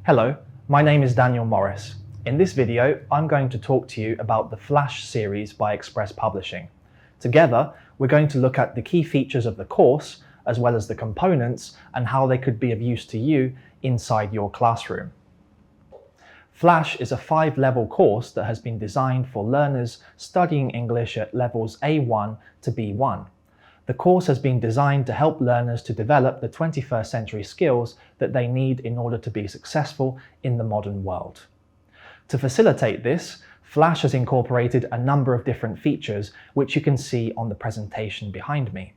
Hello, my name is Daniel Morris. In this video, I'm going to talk to you about the Flesz series by Express Publishing. Together, we're going to look at the key features of the course, as well as the components and how they could be of use to you inside your classroom. Flesz is a 5-level course that has been designed for learners studying English at levels A1 to B1. The course has been designed to help learners to develop the 21st century skills that they need in order to be successful in the modern world. To facilitate this, Flesz has incorporated a number of different features which you can see on the presentation behind me.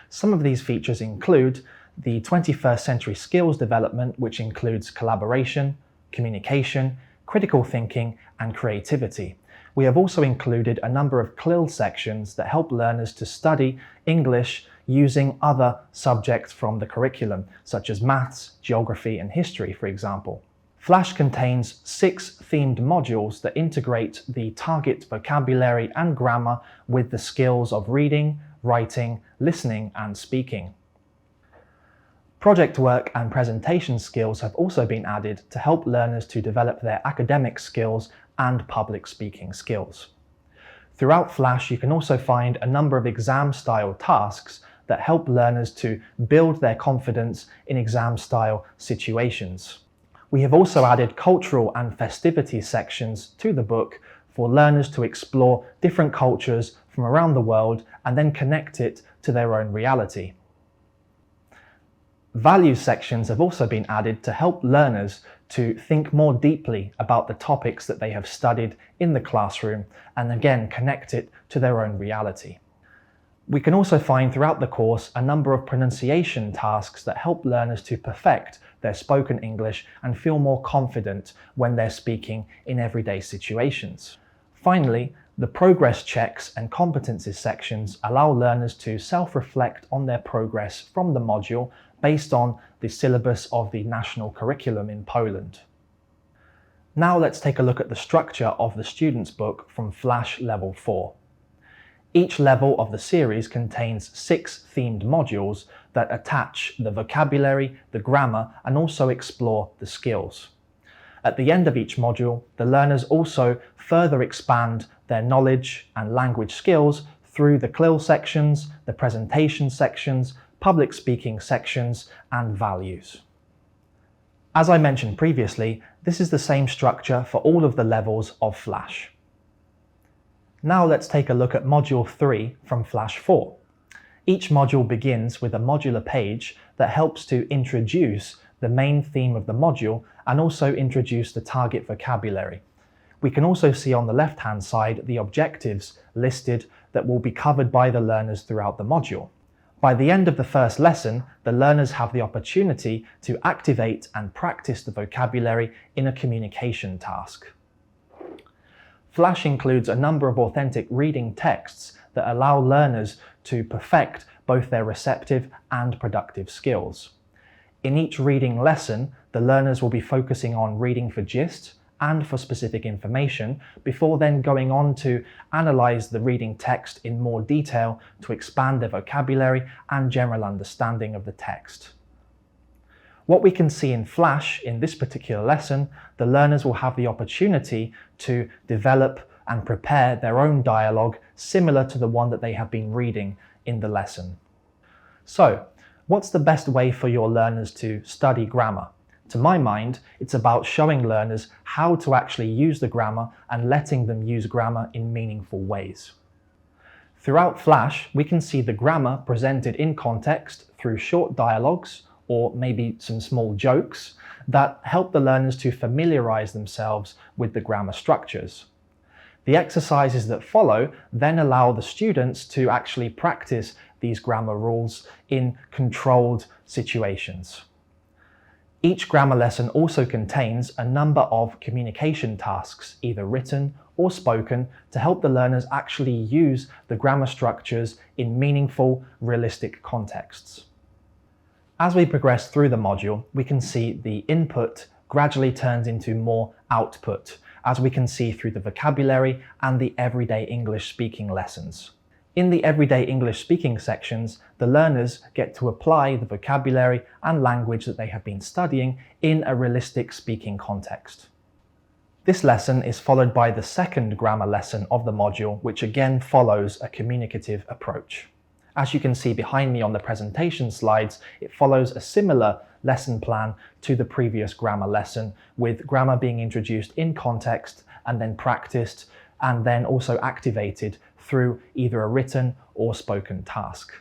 Some of these features include the 21st century skills development, which includes collaboration, communication, critical thinking, and creativity. We have also included a number of CLIL sections that help learners to study English using other subjects from the curriculum, such as maths, geography, and history, for example. Flesz contains 6 themed modules that integrate the target vocabulary and grammar with the skills of reading, writing, listening, and speaking. Project work and presentation skills have also been added to help learners to develop their academic skills and public speaking skills. Throughout Flesz, you can also find a number of exam-style tasks that help learners to build their confidence in exam-style situations. We have also added cultural and festivity sections to the book for learners to explore different cultures from around the world and then connect it to their own reality. Value sections have also been added to help learners to think more deeply about the topics that they have studied in the classroom and again connect it to their own reality. We can also find throughout the course a number of pronunciation tasks that help learners to perfect their spoken English and feel more confident when they're speaking in everyday situations. Finally, the progress checks and competencies sections allow learners to self-reflect on their progress from the module based on the syllabus of the national curriculum in Poland. Now let's take a look at the structure of the student's book from Flesz Level 4. Each level of the series contains 6 themed modules that attach the vocabulary, the grammar, and also explore the skills. At the end of each module, the learners also further expand their knowledge and language skills through the CLIL sections, the presentation sections, public speaking sections, and values. As I mentioned previously, this is the same structure for all of the levels of Flesz. Now let's take a look at Module 3 from Flesz 4. Each module begins with a modular page that helps to introduce the main theme of the module and also introduce the target vocabulary. We can also see on the left-hand side the objectives listed that will be covered by the learners throughout the module. By the end of the first lesson, the learners have the opportunity to activate and practice the vocabulary in a communication task. Flesz includes a number of authentic reading texts that allow learners to perfect both their receptive and productive skills. In each reading lesson, the learners will be focusing on reading for gist and for specific information before then going on to analyze the reading text in more detail to expand their vocabulary and general understanding of the text. What we can see in Flesz in this particular lesson, the learners will have the opportunity to develop and prepare their own dialogue similar to the one that they have been reading in the lesson. So, what's the best way for your learners to study grammar? To my mind, it's about showing learners how to actually use the grammar and letting them use grammar in meaningful ways. Throughout Flesz, we can see the grammar presented in context through short dialogues or maybe some small jokes that help the learners to familiarize themselves with the grammar structures. The exercises that follow then allow the students to actually practice these grammar rules in controlled situations. Each grammar lesson also contains a number of communication tasks, either written or spoken, to help the learners actually use the grammar structures in meaningful, realistic contexts. As we progress through the module, we can see the input gradually turns into more output, as we can see through the vocabulary and the everyday English speaking lessons. In the everyday English speaking sections, the learners get to apply the vocabulary and language that they have been studying in a realistic speaking context. This lesson is followed by the second grammar lesson of the module, which again follows a communicative approach. As you can see behind me on the presentation slides, it follows a similar lesson plan to the previous grammar lesson, with grammar being introduced in context and then practiced and then also activated through either a written or spoken task.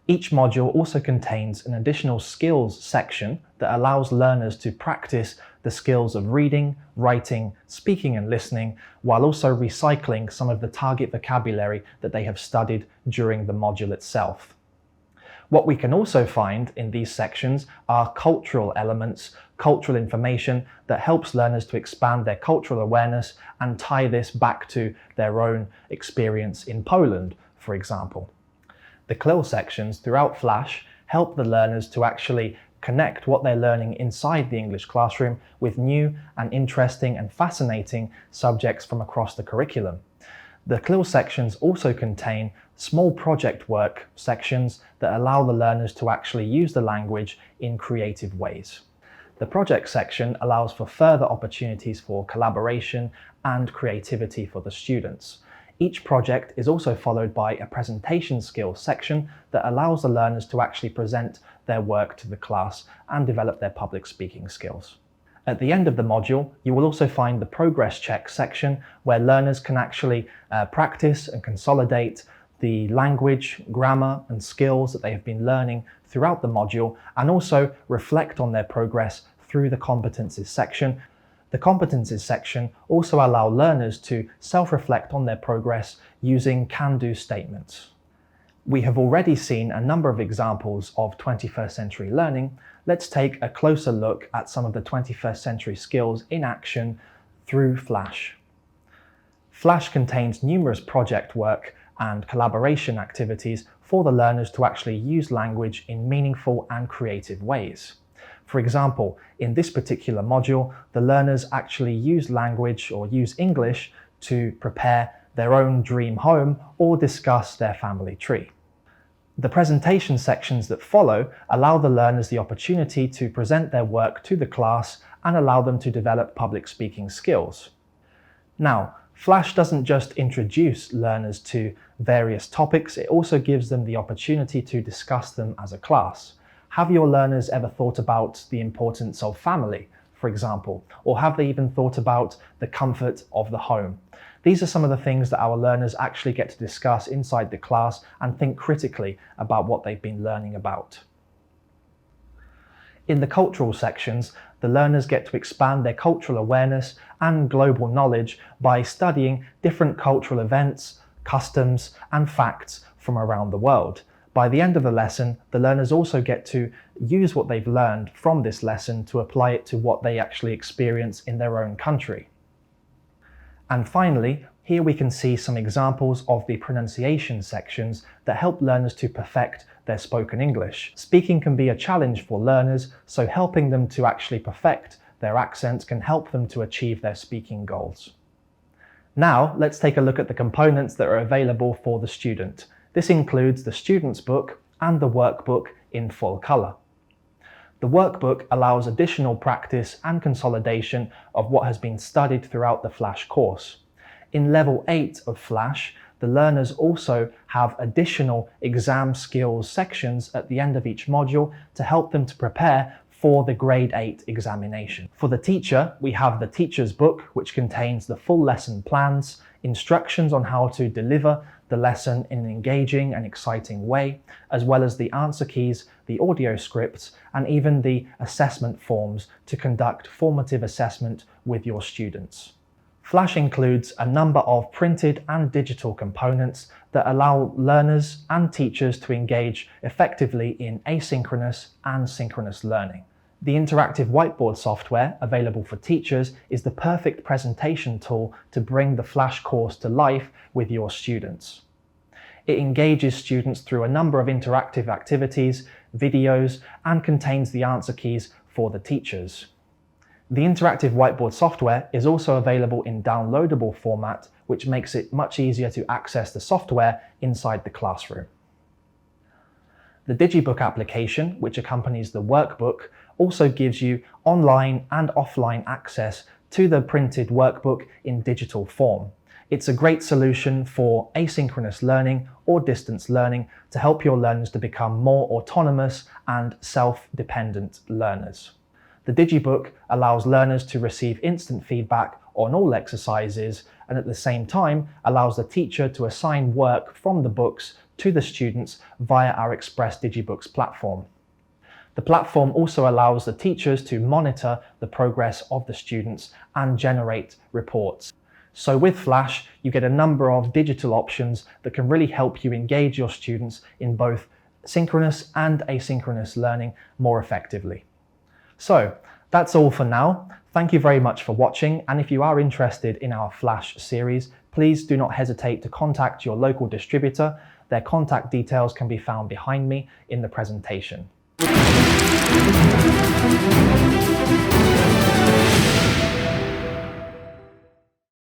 Each module also contains an additional skills section that allows learners to practice the skills of reading, writing, speaking and listening, while also recycling some of the target vocabulary that they have studied during the module itself. What we can also find in these sections are cultural elements, cultural information that helps learners to expand their cultural awareness and tie this back to their own experience in Poland, for example. The CLIL sections throughout Flesz help the learners to actually connect what they're learning inside the English classroom with new and interesting and fascinating subjects from across the curriculum. The CLIL sections also contain small project work sections that allow the learners to actually use the language in creative ways. The project section allows for further opportunities for collaboration and creativity for the students. Each project is also followed by a presentation skills section that allows the learners to actually present their work to the class and develop their public speaking skills. At the end of the module, you will also find the progress check section where learners can actually practice and consolidate the language, grammar and skills that they have been learning throughout the module, and also reflect on their progress through the competencies section. The competencies section also allow learners to self-reflect on their progress using can-do statements. We have already seen a number of examples of 21st century learning. Let's take a closer look at some of the 21st century skills in action through Flesz. Flesz contains numerous project work and collaboration activities for the learners to actually use language in meaningful and creative ways. For example, in this particular module, the learners actually use language or use English to prepare their own dream home or discuss their family tree. The presentation sections that follow allow the learners the opportunity to present their work to the class and allow them to develop public speaking skills. Now, Flesz doesn't just introduce learners to various topics, it also gives them the opportunity to discuss them as a class. Have your learners ever thought about the importance of family, for example, or have they even thought about the comfort of the home? These are some of the things that our learners actually get to discuss inside the class and think critically about what they've been learning about. In the cultural sections, the learners get to expand their cultural awareness and global knowledge by studying different cultural events, customs, and facts from around the world. By the end of the lesson, the learners also get to use what they've learned from this lesson to apply it to what they actually experience in their own country. And finally, here we can see some examples of the pronunciation sections that help learners to perfect their spoken English. Speaking can be a challenge for learners, so helping them to actually perfect their accents can help them to achieve their speaking goals. Now, let's take a look at the components that are available for the student. This includes the student's book and the workbook in full colour. The workbook allows additional practice and consolidation of what has been studied throughout the Flesz course. In level 8 of Flesz, the learners also have additional exam skills sections at the end of each module to help them to prepare for the grade 8 examination. For the teacher, we have the teacher's book, which contains the full lesson plans, instructions on how to deliver the lesson in an engaging and exciting way, as well as the answer keys, the audio scripts, and even the assessment forms to conduct formative assessment with your students. Flesz includes a number of printed and digital components that allow learners and teachers to engage effectively in asynchronous and synchronous learning. The interactive whiteboard software available for teachers is the perfect presentation tool to bring the Flesz course to life with your students. It engages students through a number of interactive activities, videos, and contains the answer keys for the teachers. The interactive whiteboard software is also available in downloadable format, which makes it much easier to access the software inside the classroom. The DigiBook application, which accompanies the workbook, also gives you online and offline access to the printed workbook in digital form. It's a great solution for asynchronous learning or distance learning to help your learners to become more autonomous and self-dependent learners. The DigiBook allows learners to receive instant feedback on all exercises and at the same time allows the teacher to assign work from the books to the students via our Express DigiBooks platform. The platform also allows the teachers to monitor the progress of the students and generate reports. So with Flesz, you get a number of digital options that can really help you engage your students in both synchronous and asynchronous learning more effectively. So that's all for now. Thank you very much for watching, and if you are interested in our Flesz series, please do not hesitate to contact your local distributor. Their contact details can be found behind me in the presentation.